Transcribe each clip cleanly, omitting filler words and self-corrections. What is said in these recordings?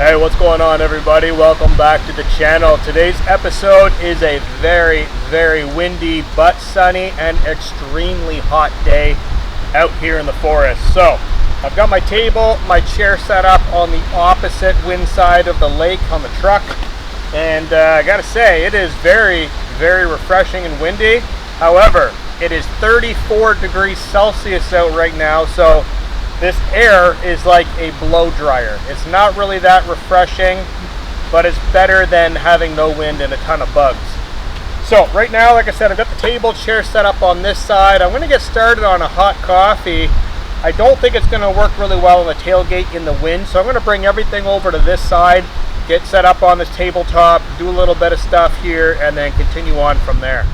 Hey, what's going on, everybody? Welcome back to the channel. Today's episode is a very windy but sunny and extremely hot day out here in the forest. So I've got my table, my chair set up on the opposite wind side of the lake on the truck, and I gotta say, it is very refreshing and windy. However, it is 34 degrees Celsius out right now, so this air is like a blow dryer. It's not really that refreshing, but it's better than having no wind and a ton of bugs. So right now, like I said, I've got the table chair set up on this side. I'm gonna get started on a hot coffee. I don't think it's gonna work really well on the tailgate in the wind, so I'm gonna bring everything over to this side, get set up on this tabletop, do a little bit of stuff here, and then continue on from there.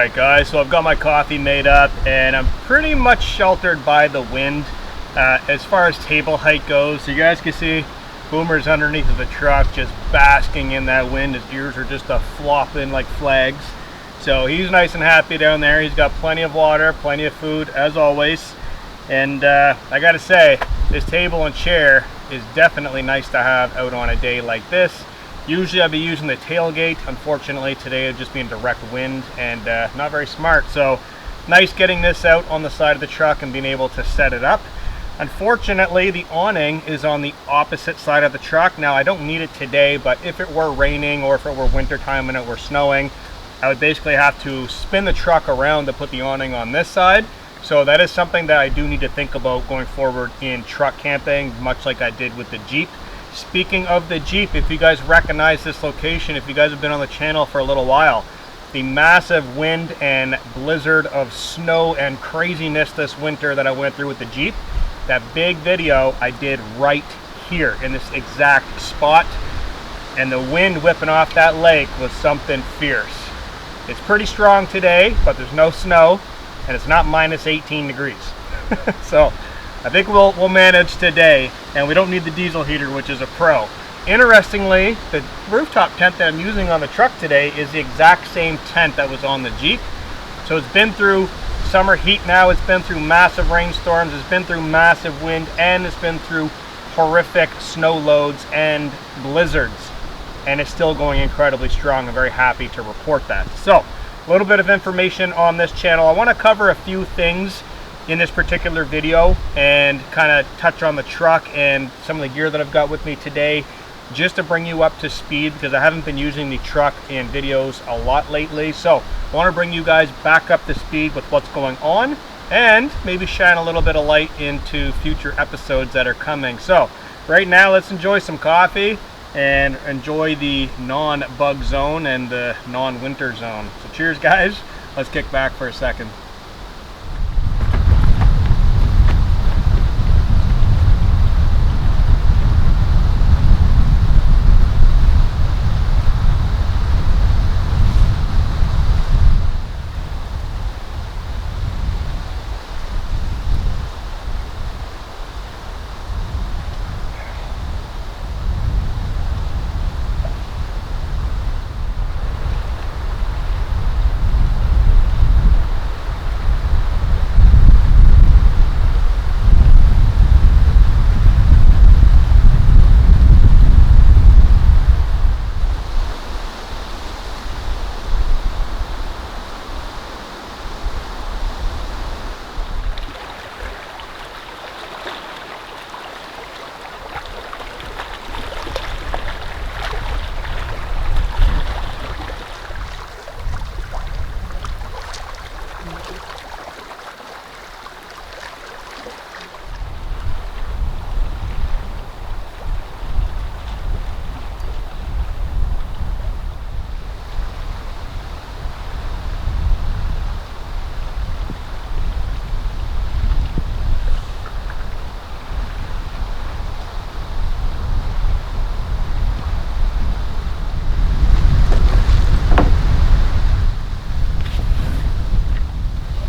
Alright guys, so I've got my coffee made up and I'm pretty much sheltered by the wind as far as table height goes. So you guys can see Boomer's underneath of the truck just basking in that wind. His ears are just flopping like flags. So he's nice and happy down there. He's got plenty of water, plenty of food as always. And I gotta say, this table and chair is definitely nice to have out on a day like this. Usually I'd be using the tailgate. Unfortunately today it'd just be in direct wind and not very smart. So nice getting this out on the side of the truck and being able to set it up. Unfortunately the awning is on the opposite side of the truck. Now I don't need it today, but if it were raining or if it were winter time and it were snowing, I would basically have to spin the truck around to put the awning on this side. So that is something that I do need to think about going forward in truck camping, much like I did with the Jeep. Speaking of the Jeep, if you guys recognize this location, if you guys have been on the channel for a little while, the massive wind and blizzard of snow and craziness this winter that I went through with the Jeep, that big video I did right here in this exact spot, and the wind whipping off that lake was something fierce. It's pretty strong today, but there's no snow and it's not minus 18 degrees. So I think we'll manage today, and we don't need the diesel heater, which is a pro. Interestingly, the rooftop tent that I'm using on the truck today is the exact same tent that was on the Jeep. So it's been through summer heat now, it's been through massive rainstorms, it's been through massive wind, and it's been through horrific snow loads and blizzards. And it's still going incredibly strong. I'm very happy to report that. So, a little bit of information on this channel. I want to cover a few things in this particular video and kind of touch on the truck and some of the gear that I've got with me today, just to bring you up to speed, because I haven't been using the truck in videos a lot lately. So I want to bring you guys back up to speed with what's going on and maybe shine a little bit of light into future episodes that are coming. So right now, let's enjoy some coffee and enjoy the non-bug zone and the non-winter zone. So cheers guys, let's kick back for a second.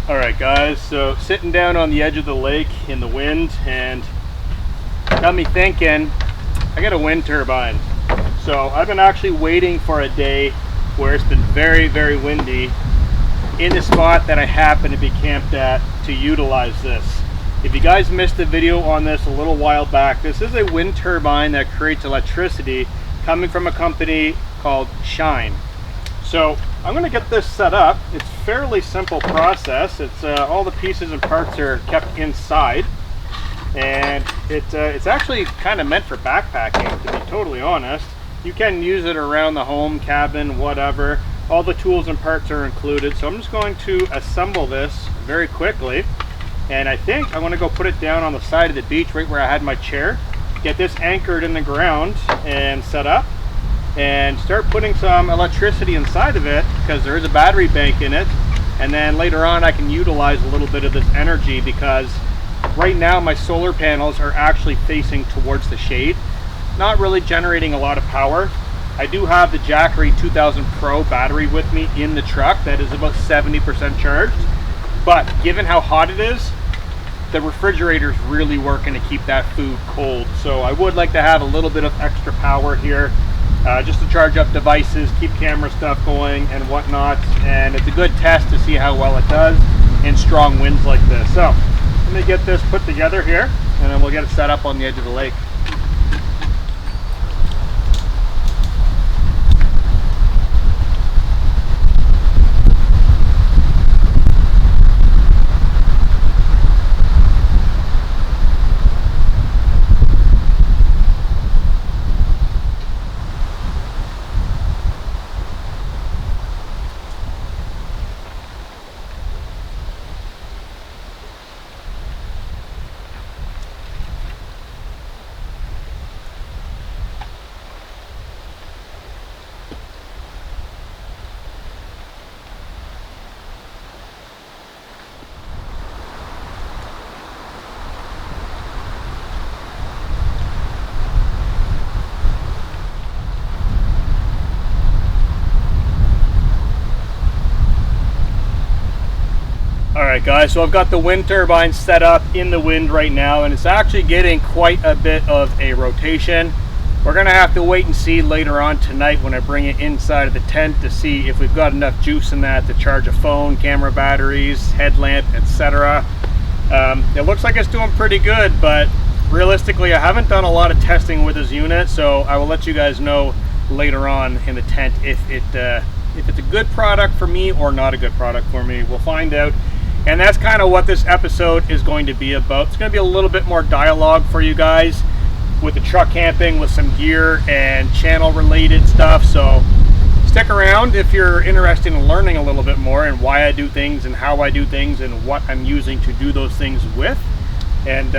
Alright guys, so sitting down on the edge of the lake in the wind, and got me thinking, I got a wind turbine. So I've been actually waiting for a day where it's been very, very windy in the spot that I happen to be camped at to utilize this. If you guys missed the video on this a little while back, this is a wind turbine that creates electricity coming from a company called Shine. So I'm going to get this set up. It's a fairly simple process. It's all the pieces and parts are kept inside, and it's actually kind of meant for backpacking, to be totally honest. You can use it around the home, cabin, whatever. All the tools and parts are included. So I'm just going to assemble this very quickly, and I think I want to go put it down on the side of the beach right where I had my chair, get this anchored in the ground and set up, and start putting some electricity inside of it, because there is a battery bank in it, and then later on I can utilize a little bit of this energy, because right now my solar panels are actually facing towards the shade, not really generating a lot of power. I do have the Jackery 2000 Pro battery with me in the truck that is about 70% charged, but given how hot it is, the refrigerator is really working to keep that food cold. So I would like to have a little bit of extra power here, just to charge up devices, keep camera stuff going and whatnot. And it's a good test to see how well it does in strong winds like this. So let me get this put together here, and then we'll get it set up on the edge of the lake. Alright guys, so I've got the wind turbine set up in the wind right now, and it's actually getting quite a bit of a rotation. We're going to have to wait and see later on tonight when I bring it inside of the tent to see if we've got enough juice in that to charge a phone, camera batteries, headlamp, etc. It looks like it's doing pretty good, but realistically I haven't done a lot of testing with this unit, so I will let you guys know later on in the tent if it's a good product for me or not a good product for me. We'll find out. And that's kind of what this episode is going to be about. It's going to be a little bit more dialogue for you guys with the truck camping, with some gear and channel related stuff. So stick around if you're interested in learning a little bit more and why I do things and how I do things and what I'm using to do those things with. And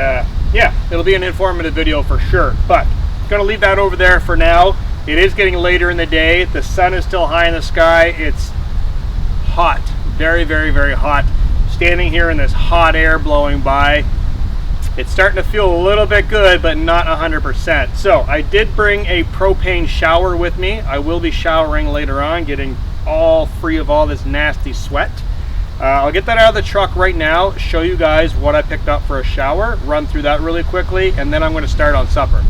yeah, it'll be an informative video for sure. But I'm going to leave that over there for now. It is getting later in the day. The sun is still high in the sky. It's hot, very, very, very hot. Standing here in this hot air blowing by, it's starting to feel a little bit good, but not 100%. So I did bring a propane shower with me. I will be showering later on, getting all free of all this nasty sweat. I'll get that out of the truck right now, show you guys what I picked up for a shower, run through that really quickly, and then I'm going to start on supper.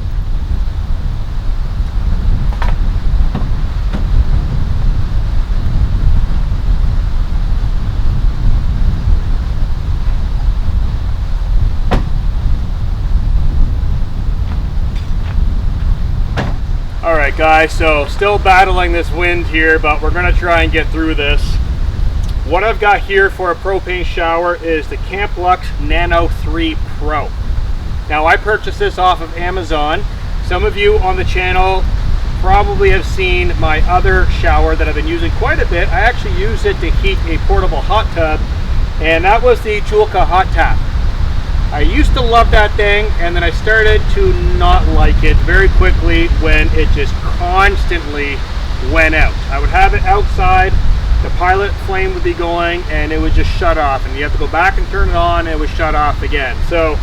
Alright guys, so still battling this wind here, but we're going to try and get through this. What I've got here for a propane shower is the Camp Lux Nano 3 Pro. Now I purchased this off of Amazon. Some of you on the channel probably have seen my other shower that I've been using quite a bit. I actually use it to heat a portable hot tub, and that was the Julka Hot Tap. I used to love that thing, and then I started to not like it very quickly when it just constantly went out. I would have it outside, the pilot flame would be going, and it would just shut off, and you have to go back and turn it on, and it would shut off again. So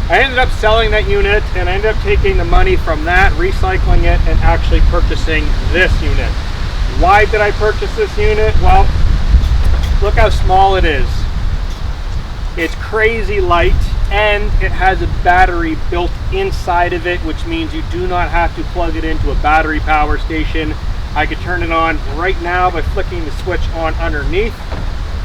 I ended up selling that unit, and I ended up taking the money from that, recycling it, and actually purchasing this unit. Why did I purchase this unit? Well, look how small it is. It's crazy light, and it has a battery built inside of it, which means you do not have to plug it into a battery power station. I could turn it on right now by flicking the switch on underneath,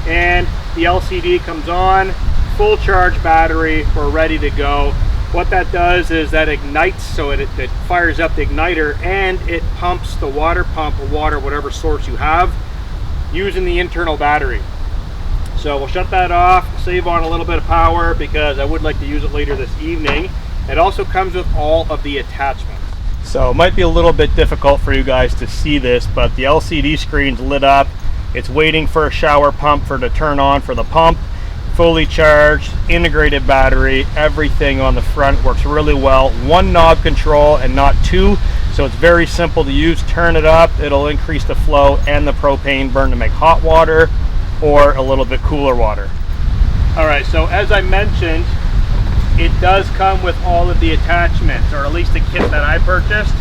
and the LCD comes on, full charge battery, we're ready to go. What that does is that ignites, so it fires up the igniter, and it pumps the water pump or water, whatever source you have, using the internal battery. So we'll shut that off, save on a little bit of power because I would like to use it later this evening. It also comes with all of the attachments. So it might be a little bit difficult for you guys to see this, but the LCD screen's lit up. It's waiting for a shower pump to turn on for the pump. Fully charged, integrated battery, everything on the front works really well. One knob control and not two, so it's very simple to use. Turn it up, it'll increase the flow and the propane burn to make hot water or a little bit cooler water. All right, so as I mentioned, it does come with all of the attachments, or at least the kit that I purchased.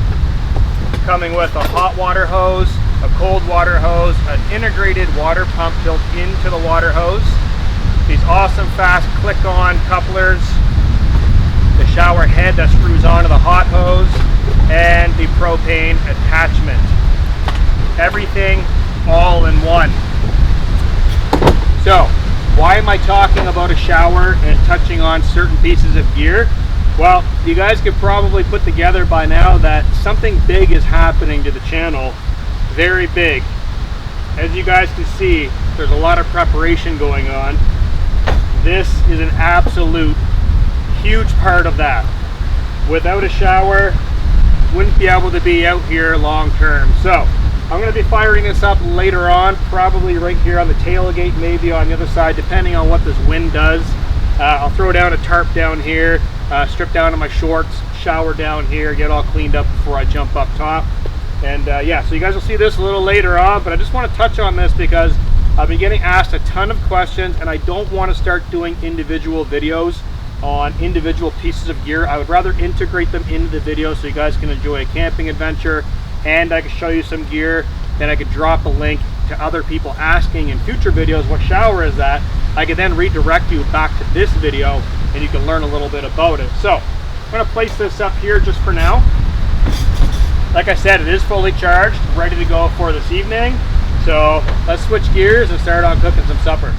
coming with a hot water hose, a cold water hose, an integrated water pump built into the water hose, these awesome fast click-on couplers, the shower head that screws onto the hot hose, and the propane attachment. Everything all in one. So, why am I talking about a shower and touching on certain pieces of gear? Well, you guys could probably put together by now that something big is happening to the channel. Very big. As you guys can see, there's a lot of preparation going on. This is an absolute huge part of that. Without a shower, wouldn't be able to be out here long term. So I'm going to be firing this up later on, probably right here on the tailgate, maybe on the other side, depending on what this wind does. I'll throw down a tarp down here, strip down to my shorts, shower down here, get all cleaned up before I jump up top. And yeah, so you guys will see this a little later on, but I just want to touch on this because I've been getting asked a ton of questions, and I don't want to start doing individual videos on individual pieces of gear. I would rather integrate them into the video so you guys can enjoy a camping adventure, and I can show you some gear. Then I could drop a link to other people asking in future videos what shower is that. I could then redirect you back to this video and you can learn a little bit about it. So I'm going to place this up here just for now. Like I said, it is fully charged, ready to go for this evening. So let's switch gears and start on cooking some supper.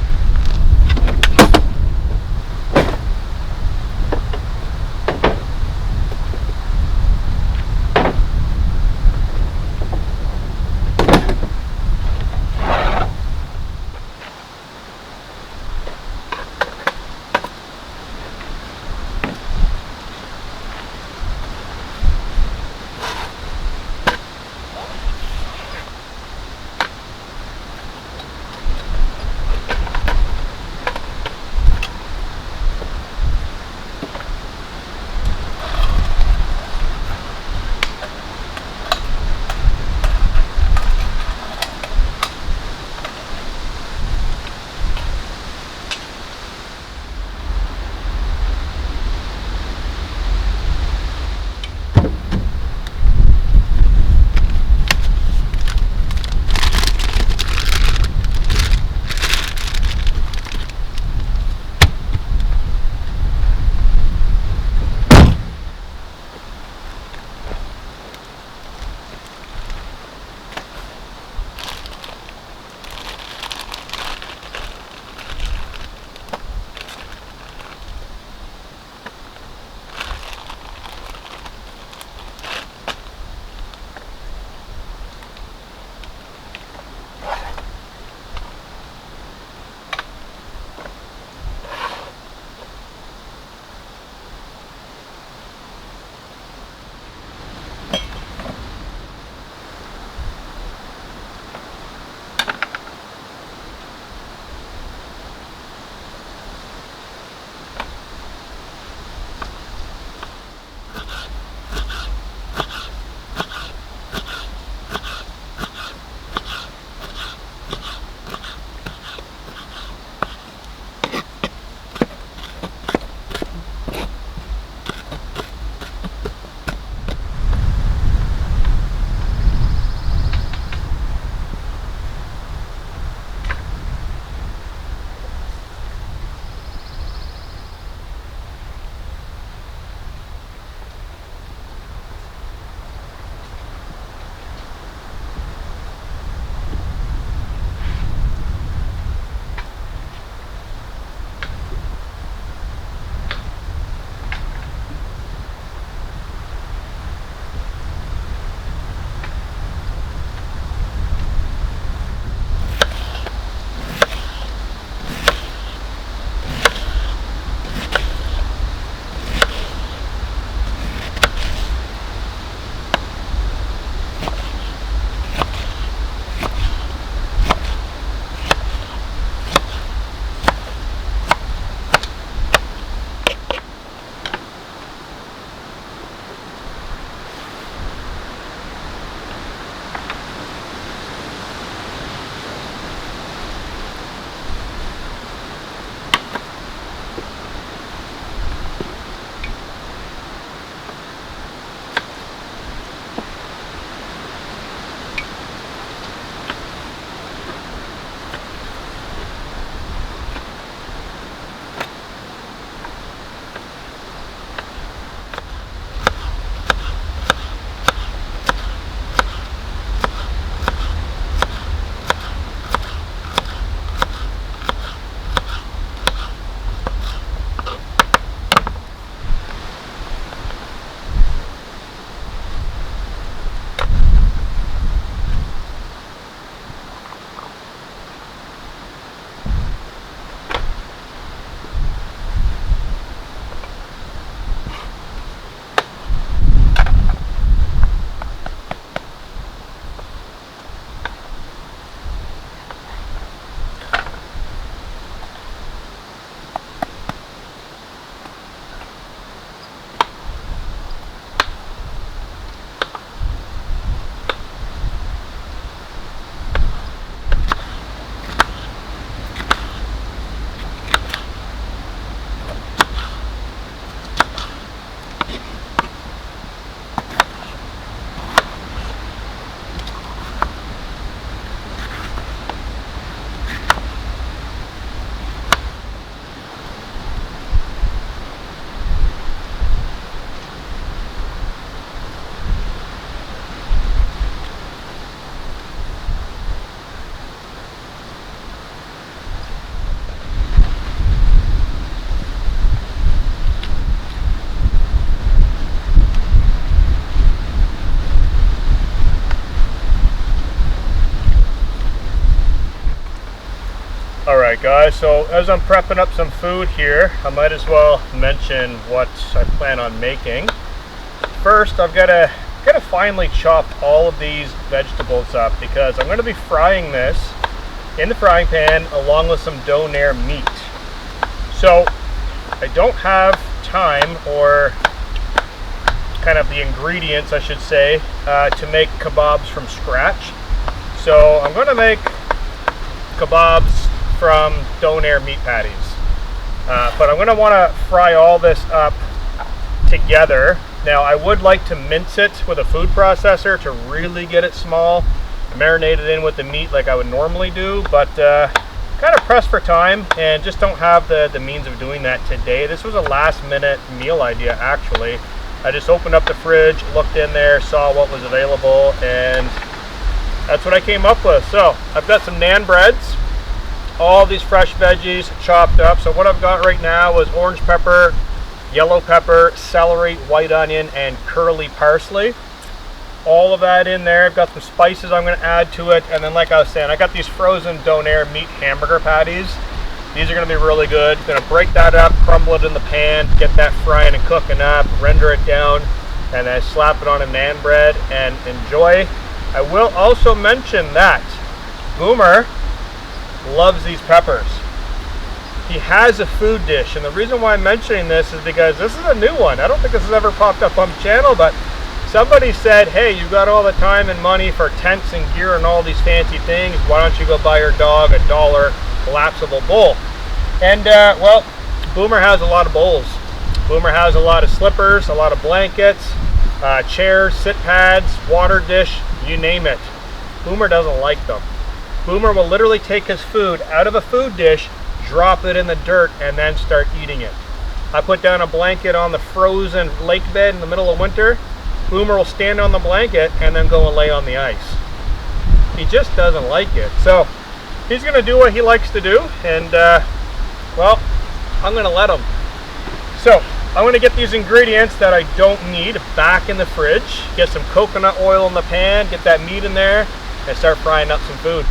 guys, so as I'm prepping up some food here, I might as well mention what I plan on making. First, I've got to finely chop all of these vegetables up because I'm going to be frying this in the frying pan along with some donair meat. So I don't have time, or kind of the ingredients I should say, to make kebabs from scratch. So I'm going to make kebabs from donair meat patties. But I'm going to want to fry all this up together. Now I would like to mince it with a food processor to really get it small, marinate it in with the meat like I would normally do, but kind of pressed for time and just don't have the means of doing that today. This was a last minute meal idea actually. I just opened up the fridge, looked in there, saw what was available, and that's what I came up with. So I've got some naan breads, all these fresh veggies chopped up. So what I've got right now is orange pepper, yellow pepper, celery, white onion, and curly parsley. All of that in there. I've got some spices I'm going to add to it, and then like I was saying, I got these frozen donair meat hamburger patties. These are going to be really good. Going to break that up, crumble it in the pan, get that frying and cooking up, render it down, and then slap it on a naan bread and enjoy. I will also mention that Boomer loves these peppers. He has a food dish, and the reason why I'm mentioning this is because this is a new one. I don't think this has ever popped up on the channel, but somebody said, hey, you've got all the time and money for tents and gear and all these fancy things. Why don't you go buy your dog a $1 collapsible bowl? And well, Boomer has a lot of bowls. Boomer has a lot of slippers, a lot of blankets, chairs, sit pads, water dish, you name it. Boomer doesn't like them. Boomer will literally take his food out of a food dish, drop it in the dirt, and then start eating it. I put down a blanket on the frozen lake bed in the middle of winter. Boomer will stand on the blanket and then go and lay on the ice. He just doesn't like it. So he's going to do what he likes to do, and well, I'm going to let him. So I'm going to get these ingredients that I don't need back in the fridge, get some coconut oil in the pan, get that meat in there, and start frying up some food.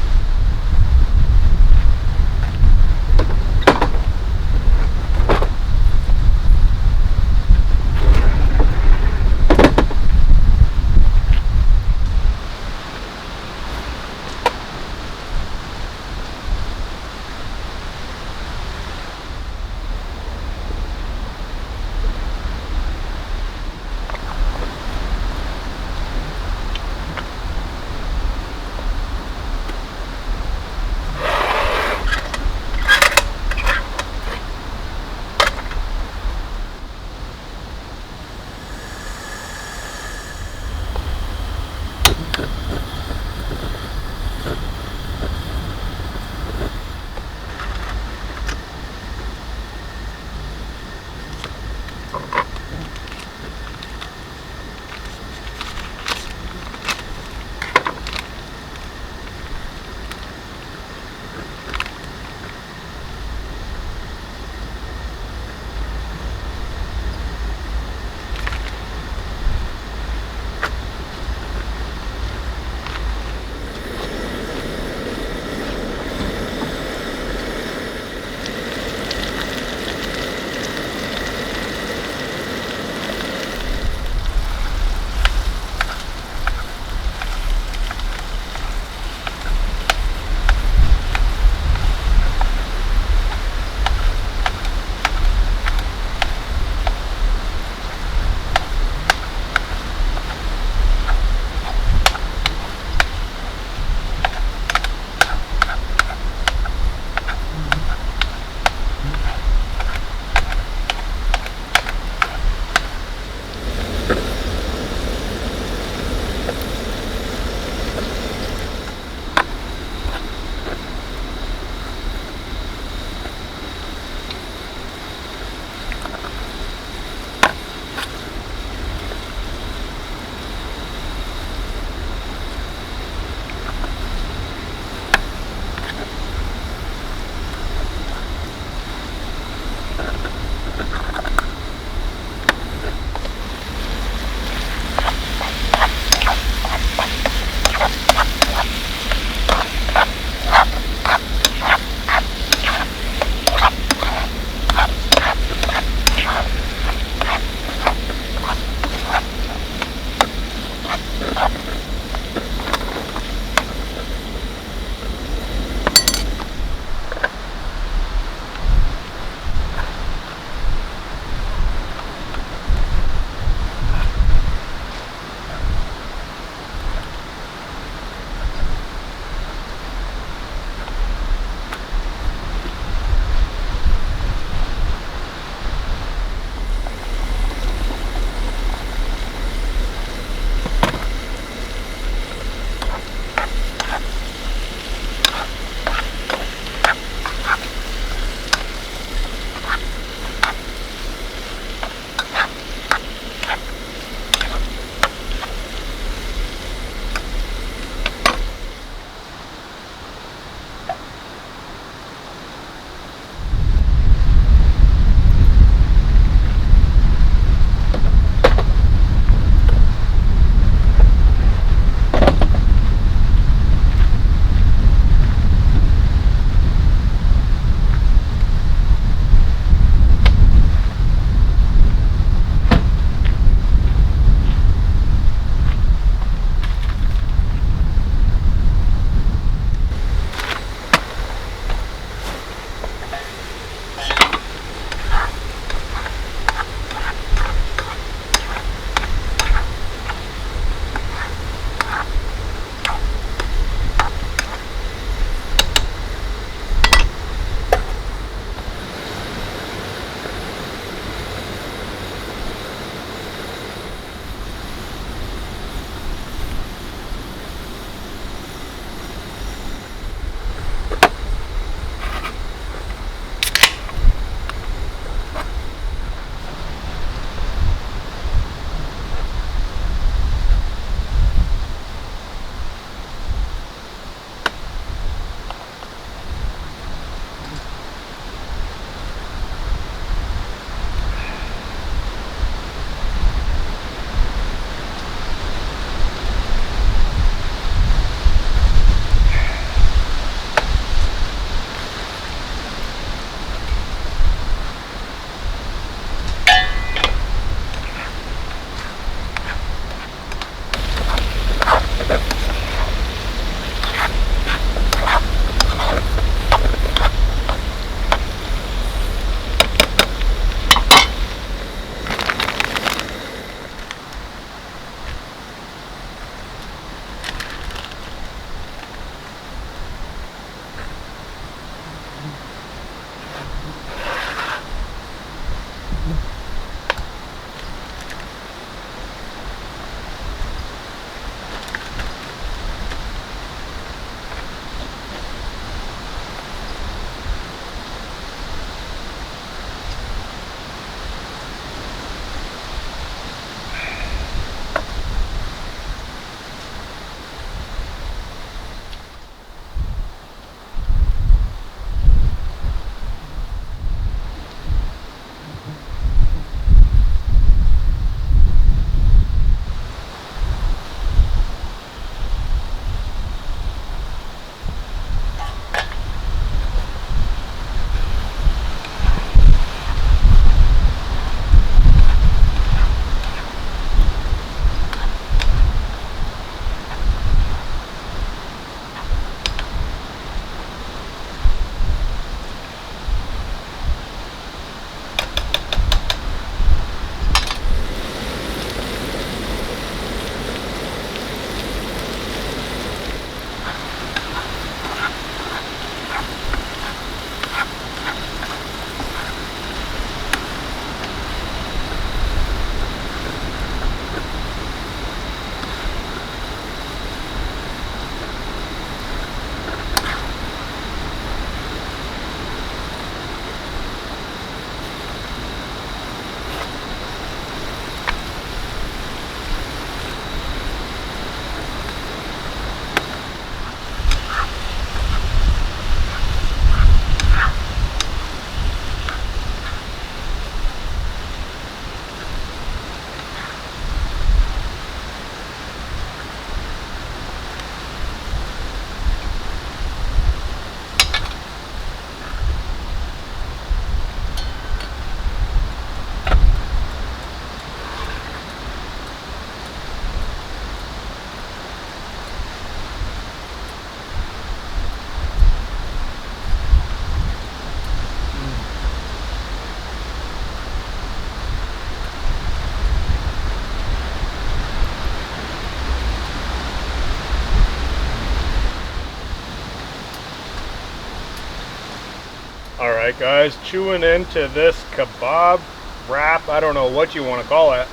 Alright guys, chewing into this kebab wrap, I don't know what you want to call it.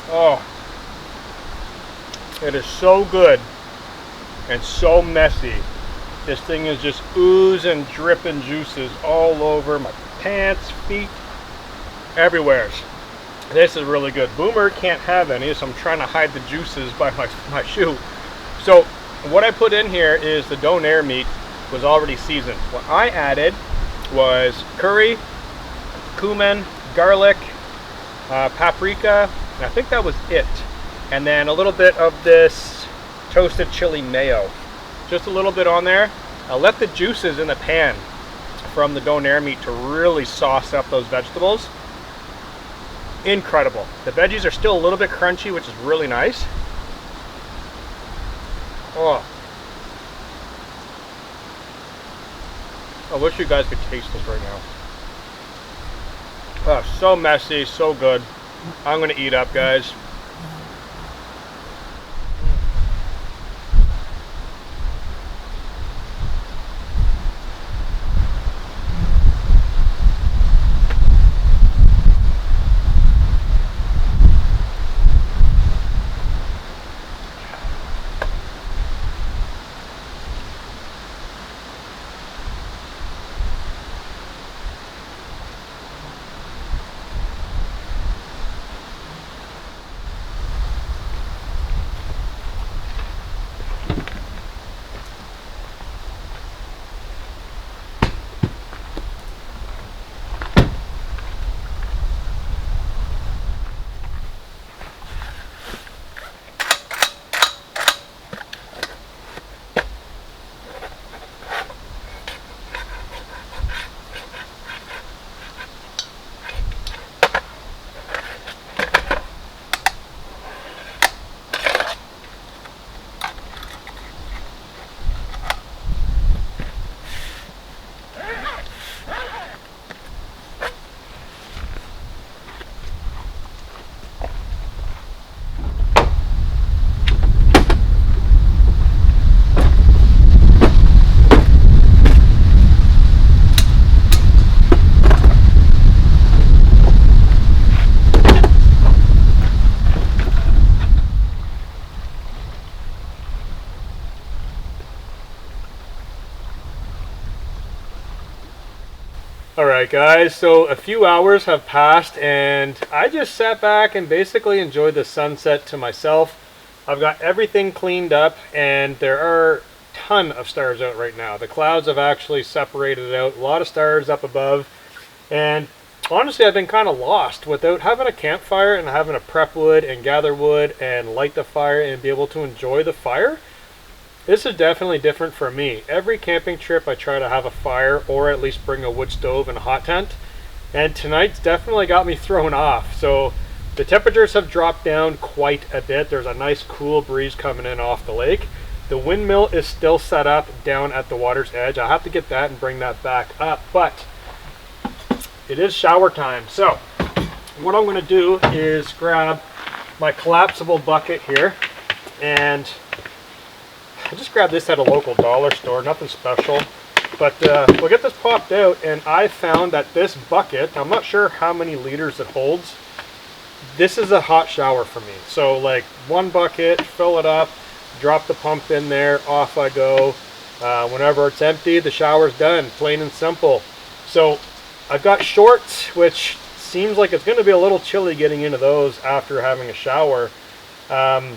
Oh, it is so good and so messy. This thing is just oozing, dripping juices all over my pants, feet, everywhere. This is really good. Boomer can't have any, so I'm trying to hide the juices by my shoe. So what I put in here is the donair meat was already seasoned. What I added was curry, cumin, garlic, paprika, and I think that was it. And then a little bit of this toasted chili mayo. Just a little bit on there. I'll let the juices in the pan from the donair meat to really sauce up those vegetables. Incredible. The veggies are still a little bit crunchy, which is really nice. Oh. I wish you guys could taste this right now. Oh, so messy, so good. I'm gonna eat up, guys. Alright guys, so a few hours have passed and I just sat back and basically enjoyed the sunset to myself. I've got everything cleaned up and there are a ton of stars out right now. The clouds have actually separated out, a lot of stars up above, and honestly I've been kind of lost without having a campfire and having to prep wood and gather wood and light the fire and be able to enjoy the fire. This is definitely different for me. Every camping trip I try to have a fire or at least bring a wood stove and a hot tent. And tonight's definitely got me thrown off. So the temperatures have dropped down quite a bit. There's a nice cool breeze coming in off the lake. The windmill is still set up down at the water's edge. I'll have to get that and bring that back up. But it is shower time. So what I'm going to do is grab my collapsible bucket here, and I just grabbed this at a local dollar store, nothing special, but we'll get this popped out. And I found that this bucket, I'm not sure how many liters it holds, this is a hot shower for me. So like one bucket, fill it up, drop the pump in there, off I go. Whenever it's empty, the shower's done, plain and simple. So I've got shorts, which seems like it's going to be a little chilly getting into those after having a shower. I'm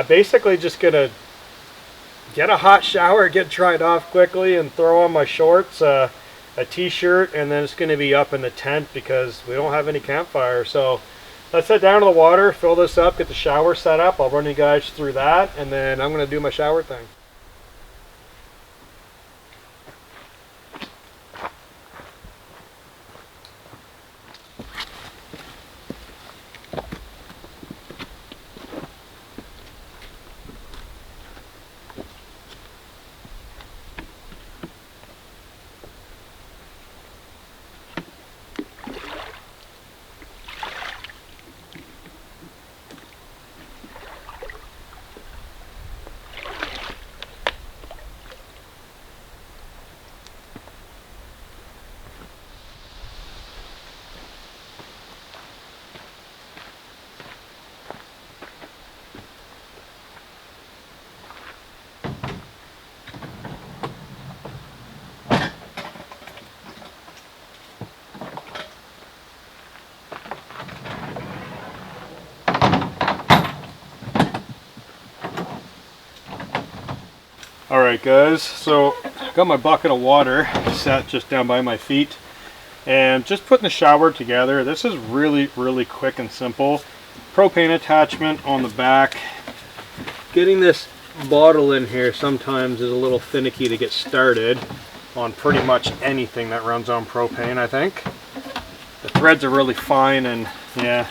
basically just going to get a hot shower, get dried off quickly, and throw on my shorts, a t-shirt, and then it's going to be up in the tent because we don't have any campfire. So let's head down to the water, fill this up, get the shower set up. I'll run you guys through that, and then I'm going to do my shower thing. Alright guys, so got my bucket of water set just down by my feet and just putting the shower together. This is really quick and simple. Propane attachment on the back. Getting this bottle in here sometimes is a little finicky to get started on pretty much anything that runs on propane, I think. The threads are really fine and yeah,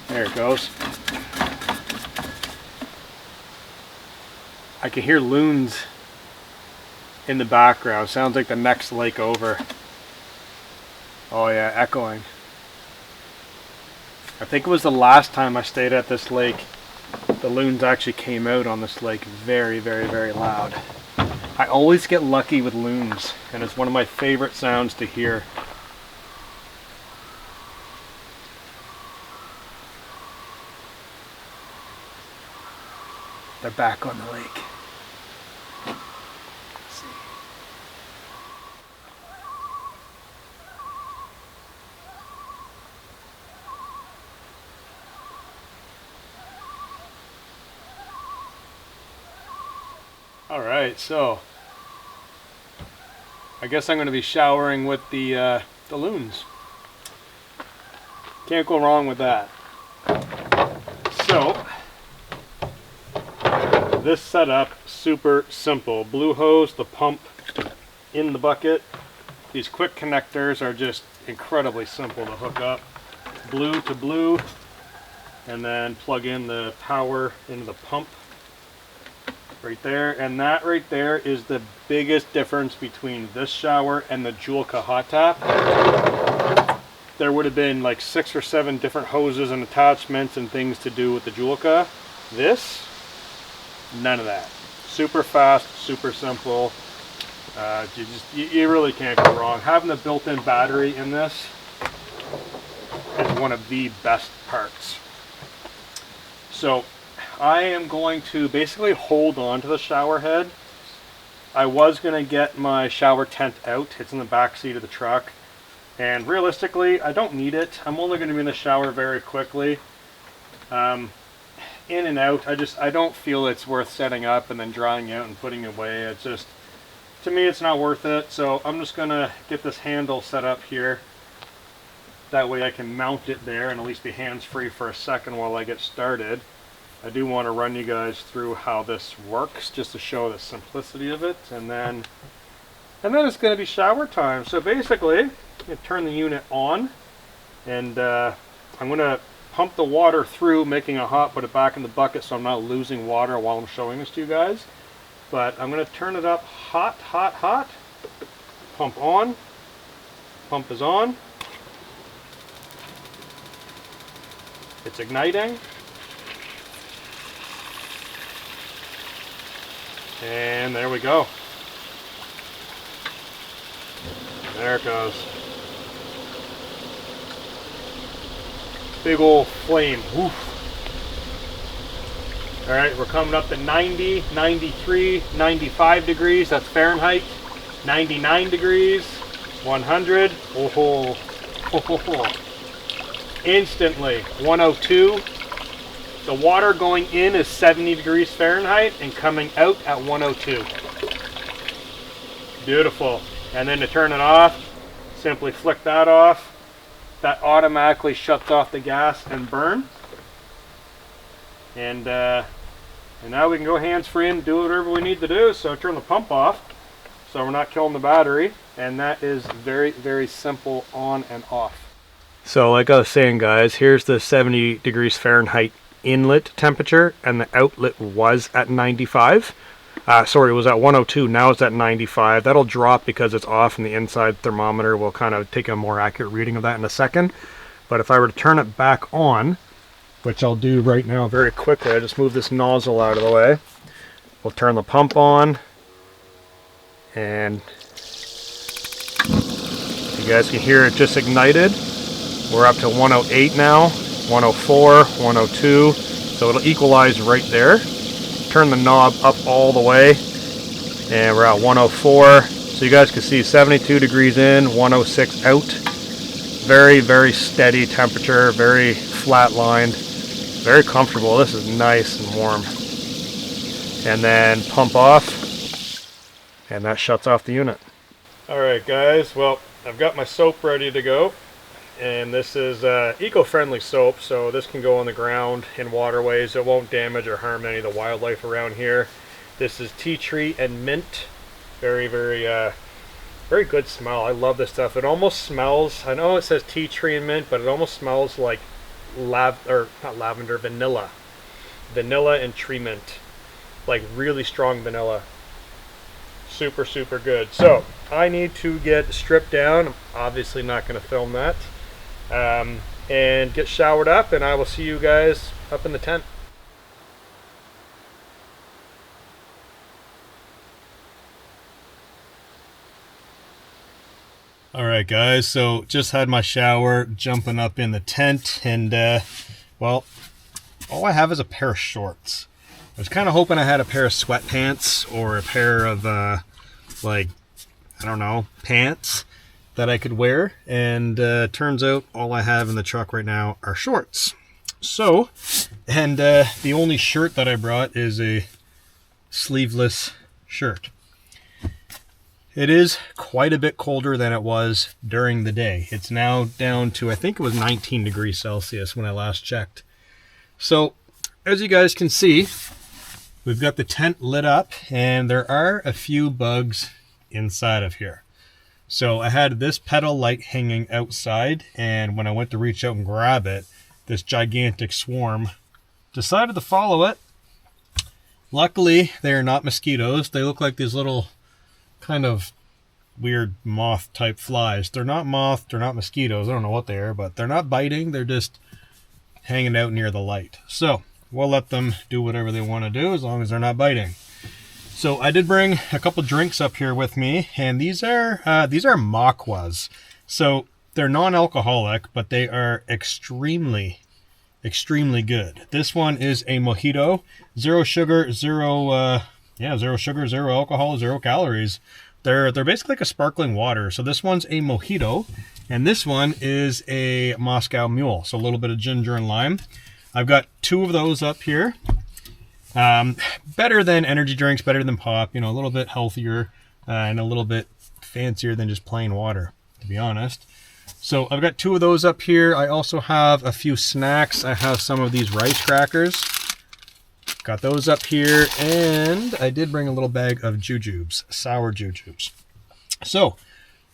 there it goes. I can hear loons in the background. Sounds like the next lake over. Oh yeah, echoing. I think it was the last time I stayed at this lake. The loons actually came out on this lake very loud. I always get lucky with loons, and it's one of my favorite sounds to hear. They're back on the lake. Alright, so I guess I'm going to be showering with the loons. Can't go wrong with that. So, this setup, super simple. Blue hose, the pump in the bucket. These quick connectors are just incredibly simple to hook up. Blue to blue, and then plug in the power into the pump. Right there, and that right there is the biggest difference between this shower and the Julka hot tap. There would have been like 6 or 7 different hoses and attachments and things to do with the Julka. This, none of that. Super fast, super simple. You really can't go wrong. Having the built-in battery in this is one of the best parts. So I am going to basically hold on to the shower head. I was going to get my shower tent out. It's in the back seat of the truck. And realistically, I don't need it. I'm only going to be in the shower very quickly. In and out. I don't feel it's worth setting up and then drying out and putting it away. It's just, to me, it's not worth it. So I'm just going to get this handle set up here. That way I can mount it there and at least be hands-free for a second while I get started. I do want to run you guys through how this works just to show the simplicity of it, and then it's going to be shower time. So basically, I'm going to turn the unit on, and I'm going to pump the water through, making it hot, put it back in the bucket so I'm not losing water while I'm showing this to you guys. But I'm going to turn it up hot, pump on, pump is on, it's igniting. And there we go. There it goes. Big old flame. Woof. Alright, we're coming up to 90, 93, 95 degrees. That's Fahrenheit. 99 degrees. 100. Oh, instantly. 102. The water going in is 70 degrees Fahrenheit and coming out at 102. Beautiful. And then to turn it off, simply flick that off. That automatically shuts off the gas and burn. And now we can go hands-free and do whatever we need to do. So turn the pump off so we're not killing the battery. And that is very simple on and off. So like I was saying, guys, here's the 70 degrees Fahrenheit inlet temperature, and the outlet was at 95. Sorry, it was at 102. Now it's at 95. That'll drop because it's off, and the inside thermometer will kind of take a more accurate reading of that in a second. But if I were to turn it back on, which I'll do right now very quickly, I just move this nozzle out of the way. We'll turn the pump on, and you guys can hear it just ignited. We're up to 108 now. 104, 102, so it'll equalize right there. Turn the knob up all the way, and we're at 104. So you guys can see 72 degrees in, 106 out. Very steady temperature, very flat lined, very comfortable. This is nice and warm. And then pump off. and that shuts off the unit. Alright guys, well, I've got my soap ready to go, and this is eco-friendly soap, so this can go on the ground in waterways. It won't damage or harm any of the wildlife around here. This is tea tree and mint. Very, very good smell. I love this stuff. It almost smells, I know it says tea tree and mint, but it almost smells like not lavender, vanilla. Vanilla and tree mint. Like really strong vanilla. Super, super good. So, I need to get stripped down. I'm obviously not going to film that. And get showered up, and I will see you guys up in the tent. Alright guys, so just had my shower, jumping up in the tent, and well, all I have is a pair of shorts. I was kind of hoping I had a pair of sweatpants or a pair of like, I don't know, pants that I could wear, and turns out all I have in the truck right now are shorts. So, and the only shirt that I brought is a sleeveless shirt. It is quite a bit colder than it was during the day. It's now down to, I think it was 19 degrees Celsius when I last checked. So, as you guys can see, we've got the tent lit up, and there are a few bugs inside of here. So I had this pedal light hanging outside, and when I went to reach out and grab it, this gigantic swarm decided to follow it. Luckily, they are not mosquitoes. They look like these little kind of weird moth type flies. They're not moth, they're not mosquitoes. I don't know what they are, but they're not biting. They're just hanging out near the light. So we'll let them do whatever they want to do as long as they're not biting. So I did bring a couple drinks up here with me, and these are Makwas. So they're non-alcoholic, but they are extremely good. This one is a mojito, zero sugar, zero alcohol, 0 calories. They're basically like a sparkling water. So this one's a mojito, and this one is a Moscow Mule. So a little bit of ginger and lime. I've got 2 of those up here. Better than energy drinks, better than pop, you know, a little bit healthier and a little bit fancier than just plain water, to be honest. So I've got 2 of those up here. I also have a few snacks. I have some of these rice crackers. Got those up here, and I did bring a little bag of jujubes, sour jujubes. So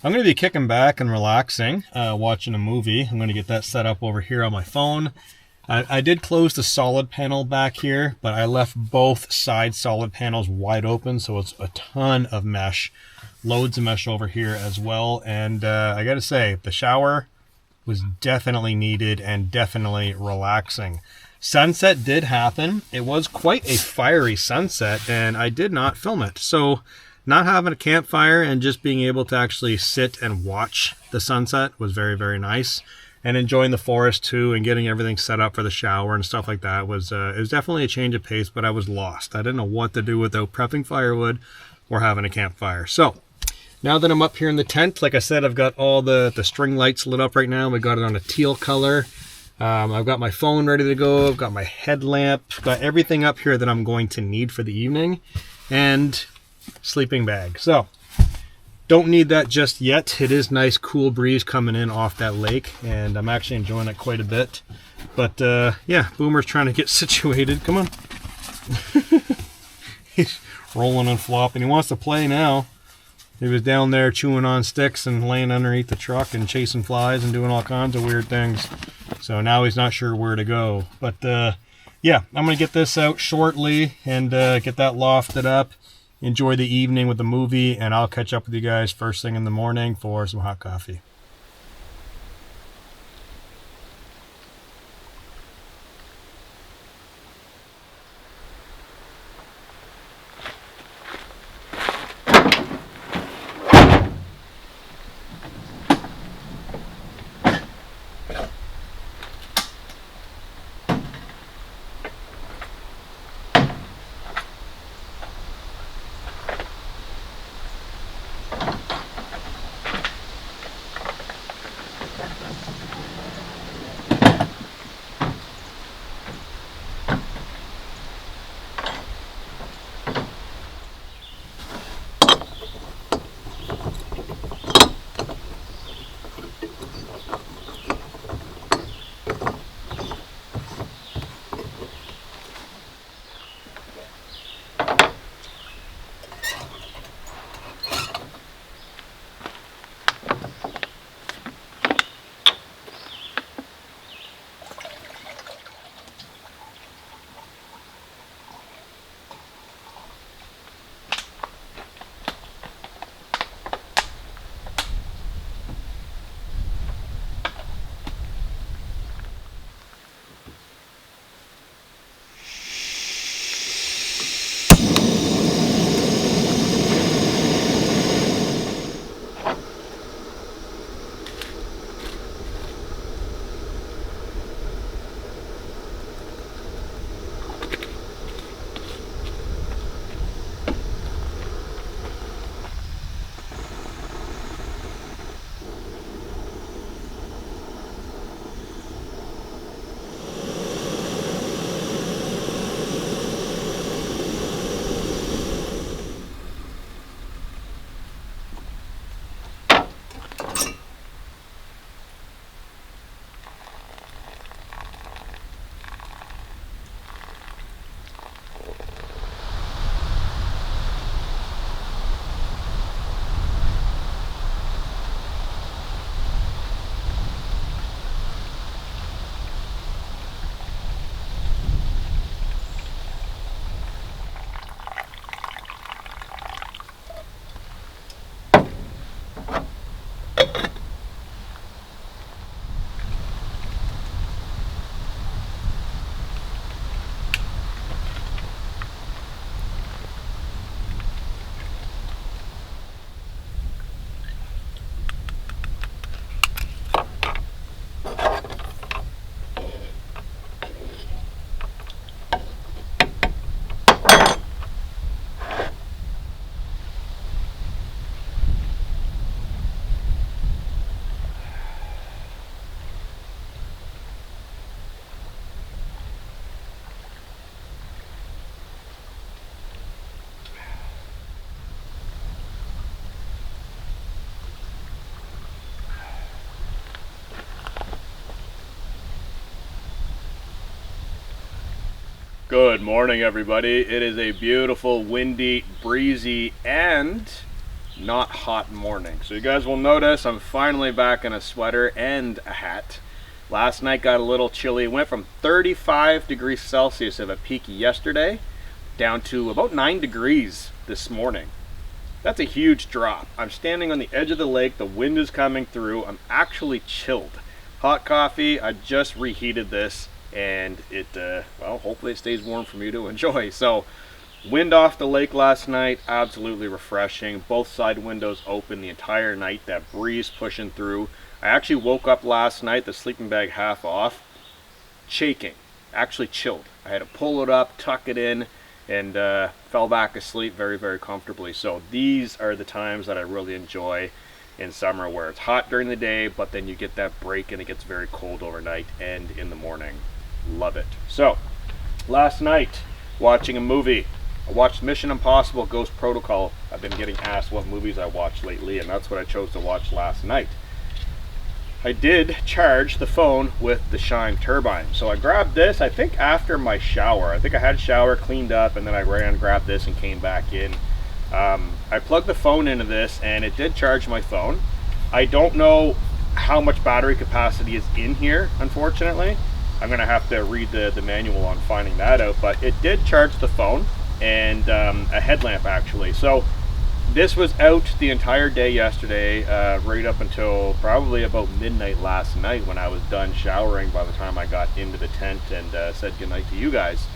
I'm going to be kicking back and relaxing, watching a movie. I'm going to get that set up over here on my phone. I did close the solid panel back here, but I left both side solid panels wide open, so it's a ton of mesh, loads of mesh over here as well. And I gotta say, the shower was definitely needed and definitely relaxing. Sunset did happen. It was quite a fiery sunset, and I did not film it. So not having a campfire and just being able to actually sit and watch the sunset was very, very nice. And enjoying the forest too, and getting everything set up for the shower and stuff like that was it was definitely a change of pace, but I was lost. I didn't know what to do without prepping firewood or having a campfire. So now that I'm up here in the tent, like I said, I've got all the string lights lit up right now. We got it on a teal color. I've got my phone ready to go. I've got my headlamp. Got everything up here that I'm going to need for the evening, and sleeping bag. So don't need that just yet. It is nice cool breeze coming in off that lake, and I'm actually enjoying it quite a bit. But yeah, Boomer's trying to get situated. Come on. He's rolling and flopping. He wants to play now. He was down there chewing on sticks and laying underneath the truck and chasing flies and doing all kinds of weird things. So now he's not sure where to go. But yeah, I'm going to get this out shortly and get that lofted up. Enjoy the evening with the movie, and I'll catch up with you guys first thing in the morning for some hot coffee. Good morning, everybody. It is a beautiful, windy, breezy, and not hot morning. So you guys will notice I'm finally back in a sweater and a hat. Last night got a little chilly. It went from 35 degrees Celsius of a peak yesterday down to about 9 degrees this morning. That's a huge drop. I'm standing on the edge of the lake. The wind is coming through. I'm actually chilled. Hot coffee. I just reheated this. And it, well, hopefully it stays warm for me to enjoy. So, wind off the lake last night, absolutely refreshing. Both side windows open the entire night, that breeze pushing through. I actually woke up last night, the sleeping bag half off, shaking, actually chilled. I had to pull it up, tuck it in, and fell back asleep very, very comfortably. So these are the times that I really enjoy in summer, where it's hot during the day, but then you get that break and it gets very cold overnight and in the morning. Love it. So last night, watching a movie. I watched Mission Impossible Ghost Protocol. I've been getting asked what movies I watched lately, and that's what I chose to watch last night. I did charge the phone with the Shine turbine. So I grabbed this, I think after my shower. I think I had a shower, cleaned up, and then I ran, grabbed this, and came back in. I plugged the phone into this, and it did charge my phone. I don't know how much battery capacity is in here, unfortunately. I'm gonna have to read the manual on finding that out, but it did charge the phone and a headlamp actually. So this was out the entire day yesterday, right up until probably about midnight last night, when I was done showering by the time I got into the tent and said goodnight to you guys.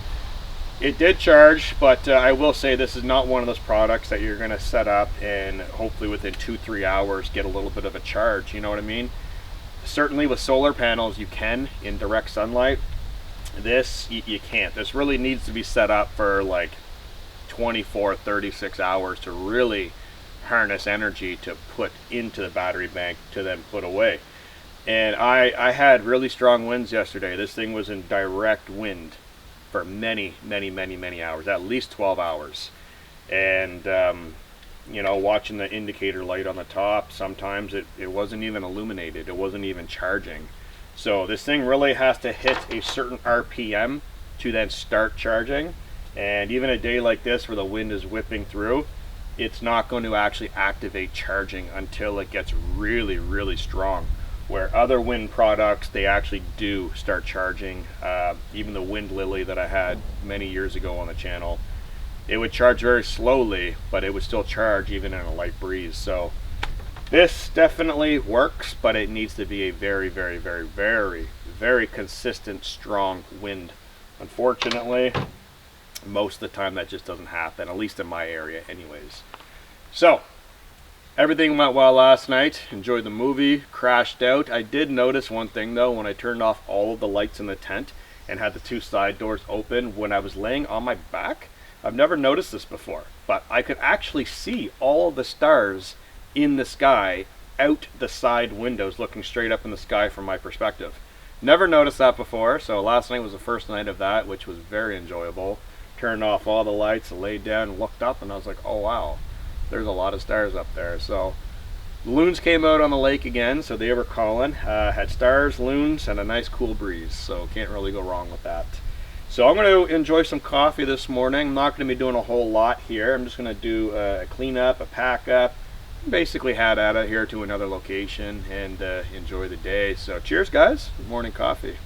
It did charge, but I will say this is not one of those products that you're gonna set up and hopefully within 2-3 hours get a little bit of a charge, you know what I mean? Certainly with solar panels you can in direct sunlight. This you can't. This really needs to be set up for like 24-36 hours to really harness energy to put into the battery bank to then put away. And I had really strong winds yesterday. This thing was in direct wind for many hours, at least 12 hours. And you know, watching the indicator light on the top, sometimes it wasn't even illuminated, it wasn't even charging. So this thing really has to hit a certain RPM to then start charging. And even a day like this where the wind is whipping through, it's not going to actually activate charging until it gets really strong. Where other wind products, they actually do start charging. Even the Wind Lily that I had many years ago on the channel, it would charge very slowly, but it would still charge even in a light breeze. So this definitely works, but it needs to be a very consistent, strong wind. Unfortunately, most of the time that just doesn't happen, at least in my area anyways. So everything went well last night. Enjoyed the movie, crashed out. I did notice one thing though, when I turned off all of the lights in the tent and had the 2 side doors open, when I was laying on my back, I've never noticed this before, but I could actually see all of the stars in the sky out the side windows, looking straight up in the sky from my perspective. Never noticed that before, so last night was the first night of that, which was very enjoyable. Turned off all the lights, laid down, looked up, and I was like, oh wow, there's a lot of stars up there. So loons came out on the lake again, so they were calling. Had stars, loons, and a nice cool breeze, so can't really go wrong with that. So I'm going to enjoy some coffee this morning. I'm not going to be doing a whole lot here. I'm just going to do a cleanup, a pack up, basically head out of here to another location and enjoy the day. So cheers guys, good morning coffee.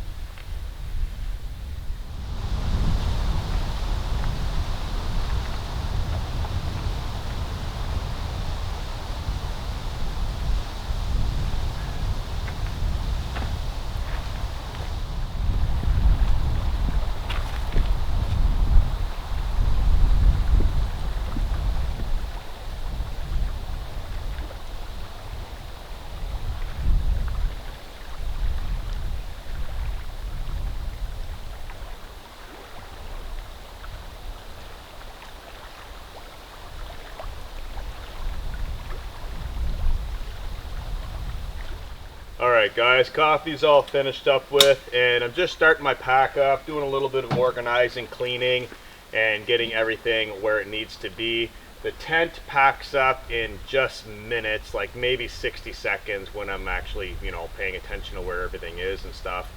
Alright guys, coffee's all finished up with, and I'm just starting my pack up, doing a little bit of organizing, cleaning, and getting everything where it needs to be. The tent packs up in just minutes, like maybe 60 seconds when I'm actually, you know, paying attention to where everything is and stuff.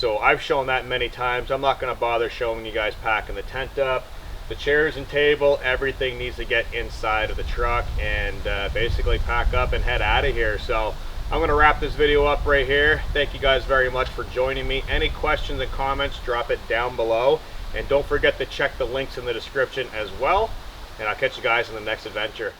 So I've shown that many times. I'm not going to bother showing you guys packing the tent up. The chairs and table, everything needs to get inside of the truck and basically pack up and head out of here. So I'm going to wrap this video up right here. Thank you guys very much for joining me. Any questions and comments, drop it down below. And don't forget to check the links in the description as well. And I'll catch you guys in the next adventure.